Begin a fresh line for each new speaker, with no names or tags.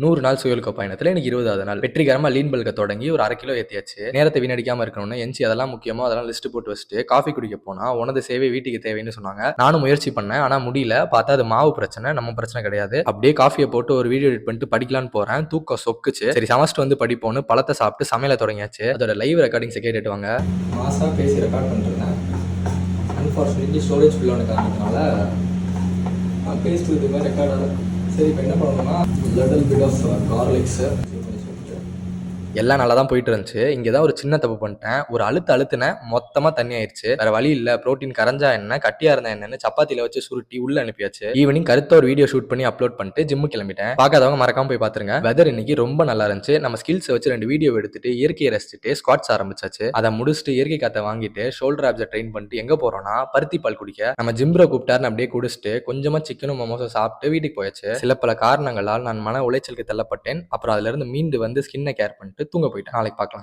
100 நாள் சுயல்க பயணத்துல எனக்கு 20வது நாள் வெற்றிகரமா லீன் பல்க தொடங்கி ஒரு 1/2 கிலோ ஏத்தியாச்சு. நேரத்தை வீணடிக்காம இருக்கணும்னு எஞ்சி அதெல்லாம் முக்கியமோ அதெல்லாம் லிஸ்ட் போட்டு வச்சுட்டு காஃபி குடிக்க போனா உனது சேவை வீட்டுக்கு தேவைன்னு சொன்னாங்க. நானும் முயற்சி பண்ணேன், ஆனா முடியல. பார்த்தா அது மாவு பிரச்சனை, நம்ம பிரச்சனை கிடையாது. அப்படியே காஃபியை போட்டு ஒரு வீடியோ எடிட் பண்ணிட்டு படிக்கலான்னு போறேன். தூக்கம் சொக்குச்சு. சரி சமஸ்ட் வந்து படிப்போன்னு பழத்தை சாப்பிட்டு சமையல தொடங்கியாச்சு. அதோட லைவ் ரெக்கார்டிங்ஸ் கேட்டுட்டு வாங்க. மாசா பேசி ரெக்கார்ட் பண்ணிருந்தேன். அன்பார்ச்சுனேட்லி ஸ்டோரேஜ் ஃபுல் ஆன காரணத்தினால பேசிட்டு ரெக்கார்ட் ஆகும். சரி இப்போ என்ன பண்ணணும்னா லிட்டில் பிட் ஆஃப் கார்லிக்ஸ் எல்லாம் நல்லா தான் போயிட்டு இருந்துச்சு. இங்கே தான் ஒரு சின்ன தப்பு பண்ணிட்டேன். ஒரு அழுத்தினேன், மொத்தமாக தண்ணி ஆயிடுச்சு. வேற வழி இல்லை, ப்ரோட்டீன் கரைஞ்சா என்ன கட்டியா இருந்தா என்னன்னு சப்பாத்தியில் வச்சு சுருட்டி உள்ள அனுப்பியாச்சு. ஈவினிங் கருத்த ஒரு வீடியோ ஷூட் பண்ணி அப்லோட் பண்ணிட்டு ஜிம்மு கிளம்பிட்டேன். பார்க்காதவங்க மறக்காம போய் பார்த்துருங்க. வெதர் இன்னைக்கு ரொம்ப நல்லா இருந்துச்சு. நம்ம ஸ்கில்ஸ் வச்சு 2 வீடியோ எடுத்துட்டு இயற்கையை ரசிச்சுட்டு ஸ்குவாட்ஸ் ஆரம்பிச்சாச்சு. அதை முடிச்சுட்டு இயற்கை காற்றை வாங்கிட்டு ஷோல்டர் ஆப்ஸை ட்ரெயின் பண்ணிட்டு எங்க போறோம்னா பருத்தி பால் குடிக்க. நம்ம ஜிம்ப்ரோ கூப்பிட்டாருன்னு அப்படியே குடிச்சிட்டு கொஞ்சமா சிக்கனும் மோமோஸும் சாப்பிட்டு வீட்டுக்கு போயாச்சு. சில பல காரணங்களால் நான் மன உளைச்சலுக்கு தள்ளப்பட்டேன். அப்புறம் அதுல இருந்து மீண்டு வந்து ஸ்கின்னை கேர் பண்ணிட்டு தூங்க போயிட்டேன். நாளைக்கு பார்க்கலாம்.